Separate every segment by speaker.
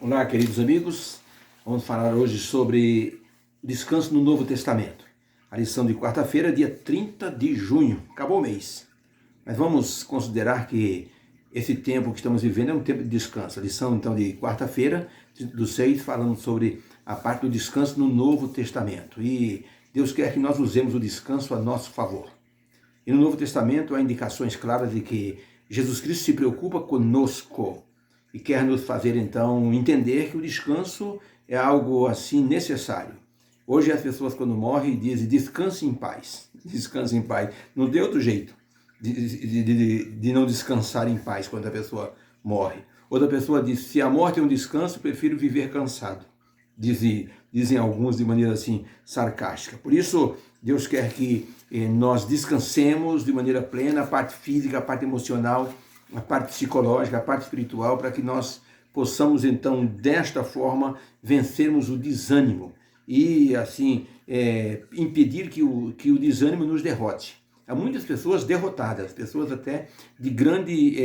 Speaker 1: Olá, queridos amigos. Vamos falar hoje sobre descanso no Novo Testamento. A lição de quarta-feira, dia 30 de junho. Acabou o mês. Mas vamos considerar que esse tempo que estamos vivendo é um tempo de descanso. A lição, então, de quarta-feira, do 6, falando sobre a parte do descanso no Novo Testamento. E Deus quer que nós usemos o descanso a nosso favor. E no Novo Testamento há indicações claras de que Jesus Cristo se preocupa conosco e quer nos fazer, então, entender que o descanso é algo, assim, necessário. Hoje as pessoas, quando morrem, dizem, descanse em paz. Descanse em paz. Não tem outro jeito de não descansar em paz quando a pessoa morre. Outra pessoa diz, se a morte é um descanso, prefiro viver cansado. Dizem alguns de maneira, assim, sarcástica. Por isso, Deus quer que nós descansemos de maneira plena, a parte física, a parte emocional, a parte psicológica, a parte espiritual, para que nós possamos, então, desta forma, vencermos o desânimo e, assim, impedir que o desânimo nos derrote. Há muitas pessoas derrotadas, pessoas até de grande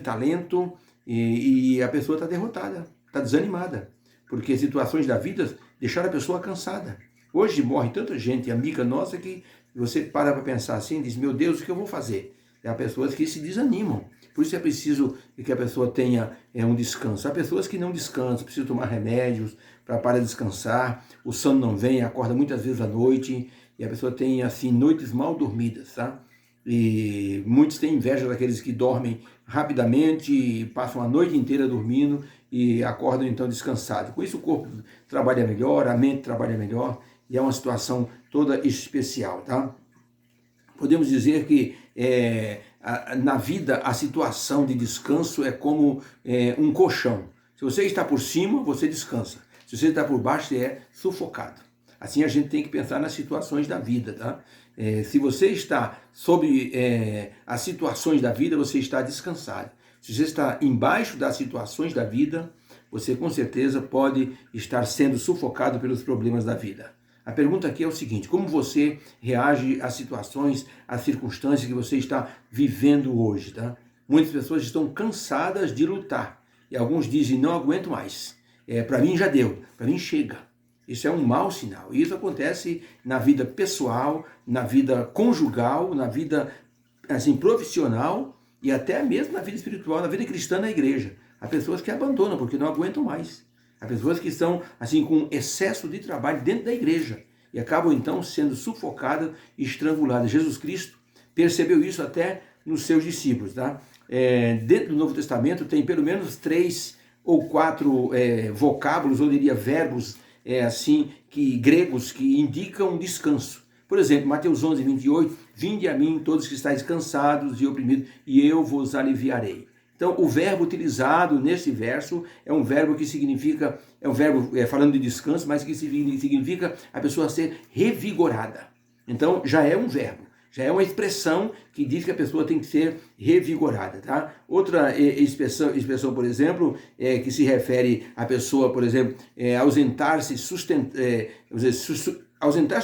Speaker 1: talento, e a pessoa está derrotada, está desanimada, porque situações da vida deixaram a pessoa cansada. Hoje morre tanta gente, amiga nossa, que você para pensar assim e diz, meu Deus, o que eu vou fazer? Há pessoas que se desanimam. Por isso é preciso que a pessoa tenha um descanso. Há pessoas que não descansam, precisam tomar remédios para descansar. O sono não vem, acorda muitas vezes à noite. E a pessoa tem, assim, noites mal dormidas, tá? E muitos têm inveja daqueles que dormem rapidamente, passam a noite inteira dormindo e acordam, então, descansados. Com isso o corpo trabalha melhor, a mente trabalha melhor. E é uma situação toda especial, tá? Podemos dizer que na vida a situação de descanso é como um colchão. Se você está por cima, você descansa. Se você está por baixo, você é sufocado. Assim a gente tem que pensar nas situações da vida, tá? Se você está sob as situações da vida, você está descansado. Se você está embaixo das situações da vida, você com certeza pode estar sendo sufocado pelos problemas da vida. A pergunta aqui é o seguinte, como você reage às situações, às circunstâncias que você está vivendo hoje, tá? Muitas pessoas estão cansadas de lutar e alguns dizem, não aguento mais, para mim já deu, para mim chega. Isso é um mau sinal. E isso acontece na vida pessoal, na vida conjugal, na vida assim, profissional e até mesmo na vida espiritual, na vida cristã na igreja. Há pessoas que abandonam porque não aguentam mais. Há pessoas que estão, assim, com excesso de trabalho dentro da igreja e acabam, então, sendo sufocadas e estranguladas. Jesus Cristo percebeu isso até nos seus discípulos, tá? Dentro do Novo Testamento tem pelo menos 3 ou 4 vocábulos, ou diria verbos, gregos que indicam descanso. Por exemplo, Mateus 11, 28, vinde a mim todos que estáis cansados e oprimidos, e eu vos aliviarei. Então, o verbo utilizado nesse verso é um verbo que significa, falando de descanso, mas que significa a pessoa ser revigorada. Então, já é um verbo, já é uma expressão que diz que a pessoa tem que ser revigorada, tá? Outra expressão, por exemplo, que se refere à pessoa, por exemplo, ausentar-se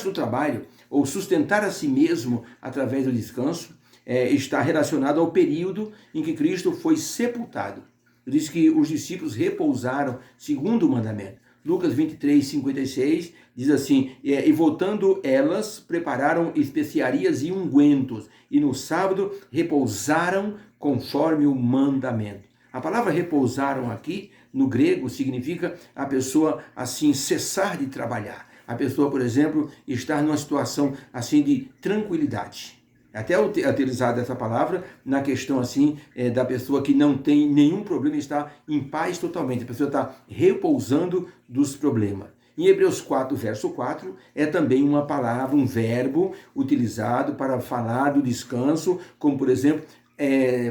Speaker 1: do trabalho ou sustentar a si mesmo através do descanso, está relacionado ao período em que Cristo foi sepultado. Diz que os discípulos repousaram segundo o mandamento. Lucas 23, 56 diz assim, e voltando elas, prepararam especiarias e ungüentos, e no sábado repousaram conforme o mandamento. A palavra repousaram aqui, no grego, significa a pessoa, assim, cessar de trabalhar. A pessoa, por exemplo, estar numa situação, assim, de tranquilidade. Até utilizada essa palavra na questão assim da pessoa que não tem nenhum problema, está em paz totalmente. A pessoa está repousando dos problemas. Em Hebreus 4, verso 4, é também uma palavra, um verbo utilizado para falar do descanso, como por exemplo,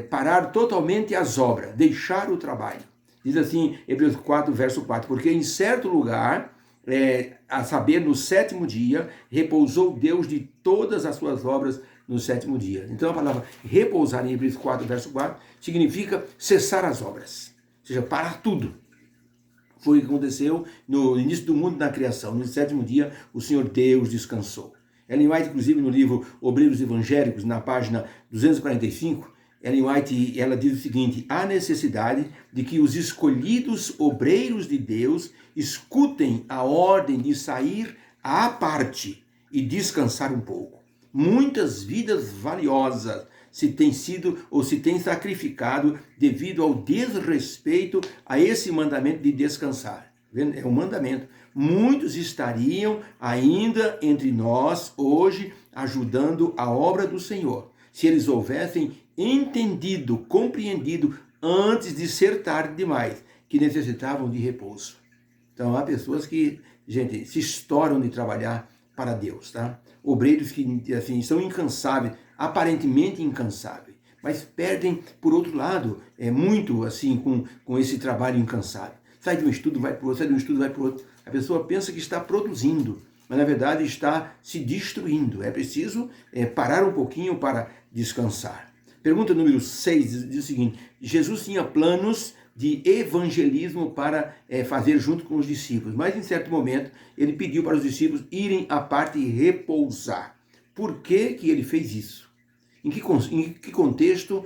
Speaker 1: parar totalmente as obras, deixar o trabalho. Diz assim, Hebreus 4, verso 4, porque em certo lugar, a saber, no 7º dia, repousou Deus de todas as suas obras no 7º dia. Então a palavra repousar em Hebreus 4, verso 4, significa cessar as obras, ou seja, parar tudo. Foi o que aconteceu no início do mundo, na criação. No 7º dia, o Senhor Deus descansou. Ellen White, inclusive, no livro Obreiros Evangélicos, na página 245, Ellen White, ela diz o seguinte: há necessidade de que os escolhidos obreiros de Deus escutem a ordem de sair à parte e descansar um pouco. Muitas vidas valiosas se têm sido ou se têm sacrificado devido ao desrespeito a esse mandamento de descansar. É um mandamento. Muitos estariam ainda entre nós hoje ajudando a obra do Senhor, se eles houvessem entendido, compreendido antes de ser tarde demais, que necessitavam de repouso. Então há pessoas que, gente, se estouram de trabalhar para Deus, tá? Obreiros que, assim, são incansáveis, aparentemente incansáveis, mas perdem, por outro lado, muito, assim, com esse trabalho incansável. Sai de um estudo, vai para o outro, sai de um estudo, vai para o outro. A pessoa pensa que está produzindo, mas na verdade está se destruindo. É preciso parar um pouquinho para descansar. Pergunta número 6 diz o seguinte: Jesus tinha planos de evangelismo para fazer junto com os discípulos, mas em certo momento ele pediu para os discípulos irem à parte e repousar. Por que que ele fez isso? Em que contexto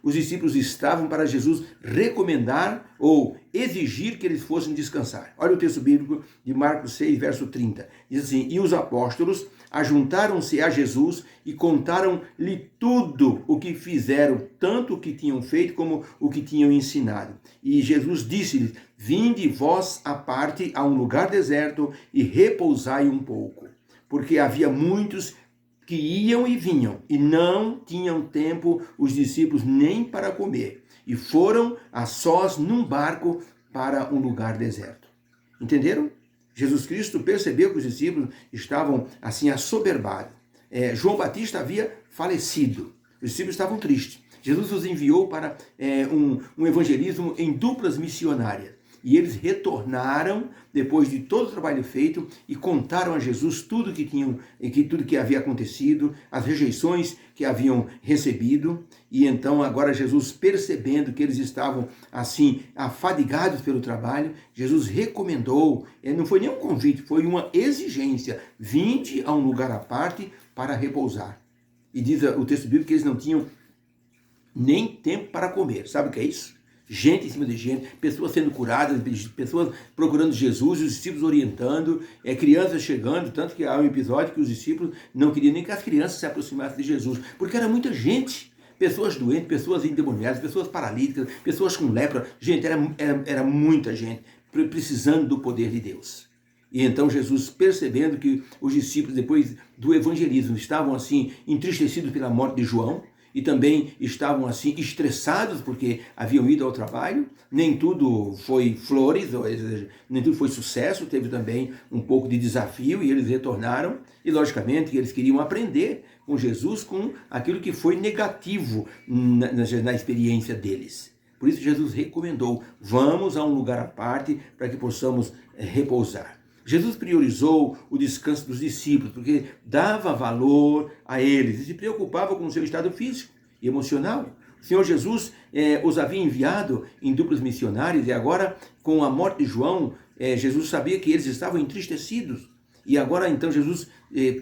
Speaker 1: os discípulos estavam para Jesus recomendar ou exigir que eles fossem descansar? Olha o texto bíblico de Marcos 6, verso 30. Diz assim: e os apóstolos ajuntaram-se a Jesus e contaram-lhe tudo o que fizeram, tanto o que tinham feito como o que tinham ensinado. E Jesus disse-lhes: vinde vós à parte a um lugar deserto e repousai um pouco. Porque havia muitos que iam e vinham, e não tinham tempo os discípulos nem para comer, e foram a sós num barco para um lugar deserto. Entenderam? Jesus Cristo percebeu que os discípulos estavam assim assoberbados. João Batista havia falecido, os discípulos estavam tristes. Jesus os enviou para um evangelismo em duplas missionárias. E eles retornaram, depois de todo o trabalho feito, e contaram a Jesus tudo que havia acontecido, as rejeições que haviam recebido. E então, agora Jesus, percebendo que eles estavam assim, afadigados pelo trabalho, Jesus recomendou, não foi nem um convite, foi uma exigência: vinde a um lugar à parte para repousar. E diz o texto bíblico que eles não tinham nem tempo para comer. Sabe o que é isso? Gente em cima de gente, pessoas sendo curadas, pessoas procurando Jesus, os discípulos orientando, crianças chegando, tanto que há um episódio que os discípulos não queriam nem que as crianças se aproximassem de Jesus, porque era muita gente, pessoas doentes, pessoas endemoniadas, pessoas paralíticas, pessoas com lepra, gente, era muita gente precisando do poder de Deus. E então Jesus, percebendo que os discípulos, depois do evangelismo, estavam assim entristecidos pela morte de João, e também estavam assim estressados porque haviam ido ao trabalho, nem tudo foi flores, nem tudo foi sucesso, teve também um pouco de desafio e eles retornaram, e logicamente eles queriam aprender com Jesus com aquilo que foi negativo na experiência deles. Por isso Jesus recomendou: vamos a um lugar à parte para que possamos repousar. Jesus priorizou o descanso dos discípulos, porque dava valor a eles e se preocupava com o seu estado físico e emocional. O Senhor Jesus os havia enviado em duplas missionárias, e agora, com a morte de João, Jesus sabia que eles estavam entristecidos. E agora, então, Jesus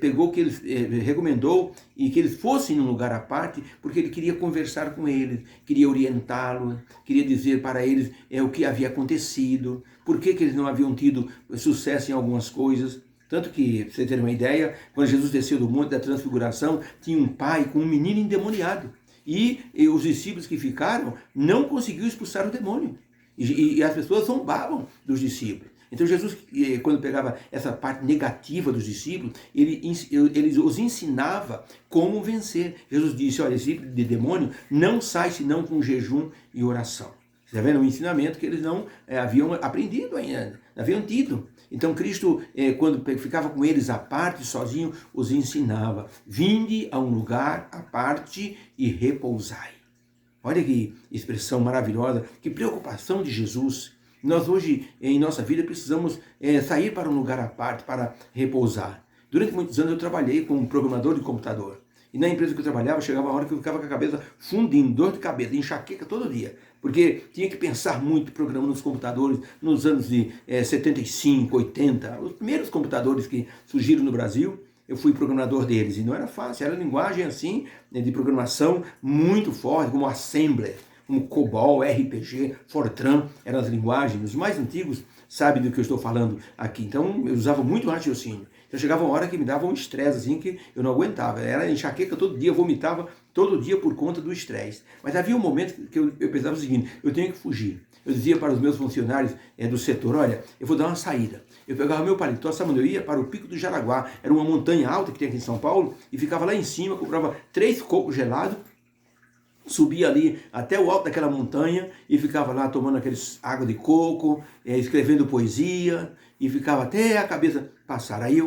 Speaker 1: pegou que eles recomendou e que eles fossem num lugar à parte, porque ele queria conversar com eles, queria orientá-los, queria dizer para eles o que havia acontecido, por que eles não haviam tido sucesso em algumas coisas. Tanto que, pra você ter uma ideia, quando Jesus desceu do Monte da Transfiguração, tinha um pai com um menino endemoniado. E os discípulos que ficaram não conseguiram expulsar o demônio. E as pessoas zombavam dos discípulos. Então Jesus, quando pegava essa parte negativa dos discípulos, ele os ensinava como vencer. Jesus disse: olha, esse tipo de demônio não sai senão com jejum e oração. Você está vendo? Um ensinamento que eles não haviam aprendido ainda, não haviam tido. Então Cristo, quando ficava com eles à parte, sozinho, os ensinava: vinde a um lugar à parte e repousai. Olha que expressão maravilhosa, que preocupação de Jesus. Nós hoje, em nossa vida, precisamos sair para um lugar à parte, para repousar. Durante muitos anos eu trabalhei como programador de computador. E na empresa que eu trabalhava, chegava a hora que eu ficava com a cabeça fundindo, dor de cabeça, enxaqueca todo dia. Porque tinha que pensar muito programando nos computadores nos anos de 75, 80. Os primeiros computadores que surgiram no Brasil, eu fui programador deles, e não era fácil, era linguagem assim, de programação muito forte, como Assembler, como COBOL, RPG, Fortran, eram as linguagens. Os mais antigos sabem do que eu estou falando aqui. Então, eu usava muito raciocínio. Então, chegava uma hora que me dava um estresse, assim, que eu não aguentava. Era enxaqueca todo dia, eu vomitava todo dia por conta do estresse. Mas havia um momento que eu pensava o seguinte, eu tenho que fugir. Eu dizia para os meus funcionários do setor, olha, eu vou dar uma saída. Eu pegava meu paletó, sabe onde eu ia? Para o Pico do Jaraguá. Era uma montanha alta que tem aqui em São Paulo, e ficava lá em cima, comprava 3 cocos gelados, subia ali até o alto daquela montanha e ficava lá tomando aqueles água de coco, escrevendo poesia, e ficava até a cabeça passar. Aí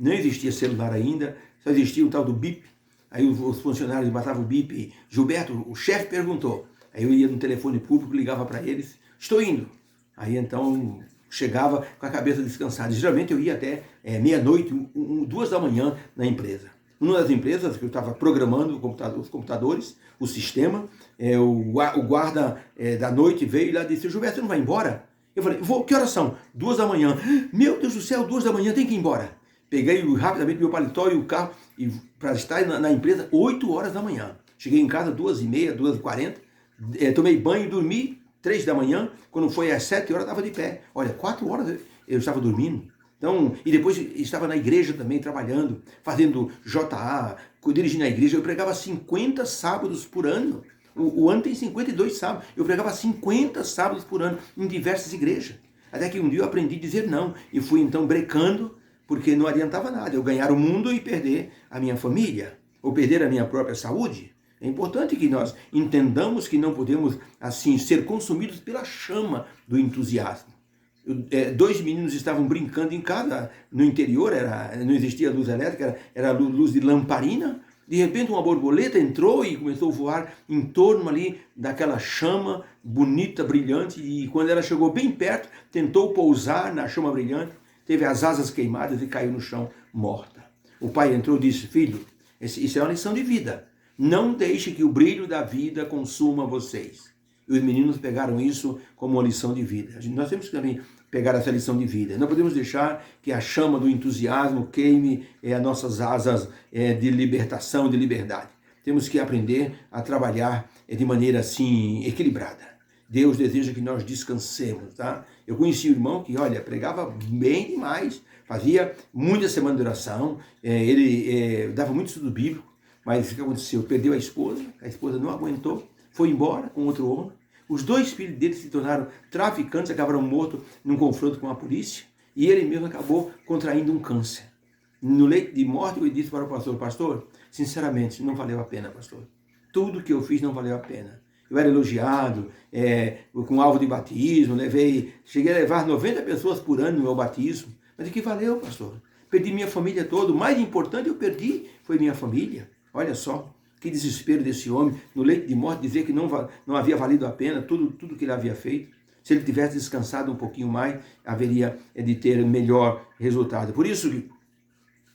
Speaker 1: não existia celular ainda, só existia o tal do bip. Aí os funcionários matavam o bip e, Gilberto, o chefe perguntou. Aí eu ia no telefone público, ligava para eles, estou indo. Aí então chegava com a cabeça descansada. Geralmente eu ia até meia-noite, 2 da manhã na empresa. Uma das empresas que eu estava programando os computadores, o sistema, o guarda da noite veio e lá disse, Gilberto, você não vai embora? Eu falei, vou, que horas são? 2 da manhã. Meu Deus do céu, 2 da manhã, tem que ir embora. Peguei rapidamente meu paletó e o carro para estar na empresa 8 horas da manhã. Cheguei em casa 2h30, 2h40, tomei banho, dormi 3 da manhã, quando foi às 7 horas eu estava de pé. Olha, 4 horas eu estava dormindo. Então, e depois estava na igreja também, trabalhando, fazendo JA, dirigindo a igreja. Eu pregava 50 sábados por ano. O ano tem 52 sábados. Eu pregava 50 sábados por ano em diversas igrejas. Até que um dia eu aprendi a dizer não. E fui então brecando, porque não adiantava nada. Eu ganhar o mundo e perder a minha família, ou perder a minha própria saúde. É importante que nós entendamos que não podemos, assim, ser consumidos pela chama do entusiasmo. 2 meninos estavam brincando em casa, no interior, não existia luz elétrica, era luz de lamparina. De repente uma borboleta entrou e começou a voar em torno ali daquela chama bonita, brilhante, e quando ela chegou bem perto, tentou pousar na chama brilhante, teve as asas queimadas e caiu no chão morta. O pai entrou e disse, filho, isso é uma lição de vida. Não deixe que o brilho da vida consuma vocês. E os meninos pegaram isso como uma lição de vida. Nós temos que também pegar essa lição de vida. Não podemos deixar que a chama do entusiasmo queime as nossas asas de libertação, de liberdade. Temos que aprender a trabalhar de maneira assim equilibrada. Deus deseja que nós descansemos, tá? Eu conheci um irmão que, olha, pregava bem demais, fazia muita semana de oração, ele dava muito estudo bíblico, mas o que aconteceu? Perdeu a esposa não aguentou, foi embora com outro homem. Os 2 filhos dele se tornaram traficantes, acabaram mortos num confronto com a polícia, e ele mesmo acabou contraindo um câncer. No leito de morte, eu disse para o pastor, pastor, sinceramente, não valeu a pena, pastor. Tudo que eu fiz não valeu a pena. Eu era elogiado, com alvo de batismo, cheguei a levar 90 pessoas por ano no meu batismo. Mas o que valeu, pastor? Perdi minha família toda. O mais importante eu perdi foi minha família. Olha só, que desespero desse homem, no leito de morte, dizer que não havia valido a pena tudo que ele havia feito. Se ele tivesse descansado um pouquinho mais, haveria de ter melhor resultado. Por isso,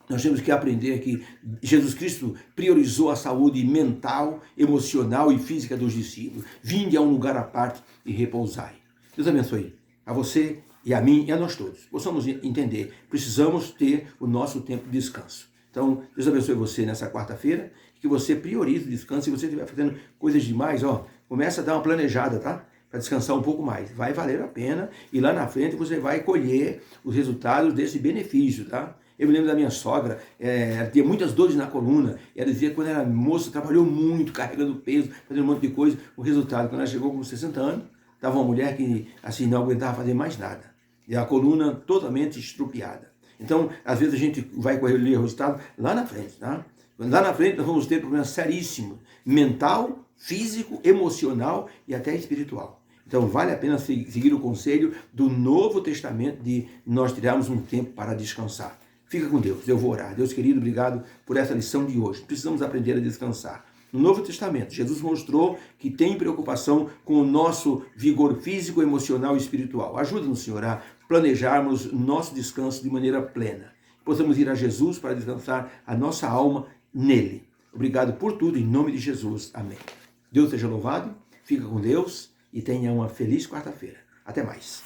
Speaker 1: nós temos que aprender que Jesus Cristo priorizou a saúde mental, emocional e física dos discípulos. Vinde a um lugar à parte e repousai. Deus abençoe a você e a mim e a nós todos. Possamos entender, precisamos ter o nosso tempo de descanso. Então, Deus abençoe você nessa quarta-feira, que você priorize o descanso. Se você estiver fazendo coisas demais, começa a dar uma planejada, tá? Para descansar um pouco mais. Vai valer a pena e lá na frente você vai colher os resultados desse benefício, tá? Eu me lembro da minha sogra, ela tinha muitas dores na coluna. Ela dizia que quando era moça, trabalhou muito, carregando peso, fazendo um monte de coisa. O resultado, quando ela chegou com 60 anos, estava uma mulher que assim não aguentava fazer mais nada. E a coluna totalmente estrupiada. Então, às vezes a gente vai colher o resultado lá na frente, tá? Lá na frente nós vamos ter problemas seríssimos, mental, físico, emocional e até espiritual. Então, vale a pena seguir o conselho do Novo Testamento de nós tirarmos um tempo para descansar. Fica com Deus, eu vou orar. Deus querido, obrigado por essa lição de hoje. Precisamos aprender a descansar. No Novo Testamento, Jesus mostrou que tem preocupação com o nosso vigor físico, emocional e espiritual. Ajuda-nos, Senhor, a planejarmos nosso descanso de maneira plena. Possamos ir a Jesus para descansar a nossa alma nele. Obrigado por tudo, em nome de Jesus. Amém. Deus seja louvado, fica com Deus e tenha uma feliz quarta-feira. Até mais.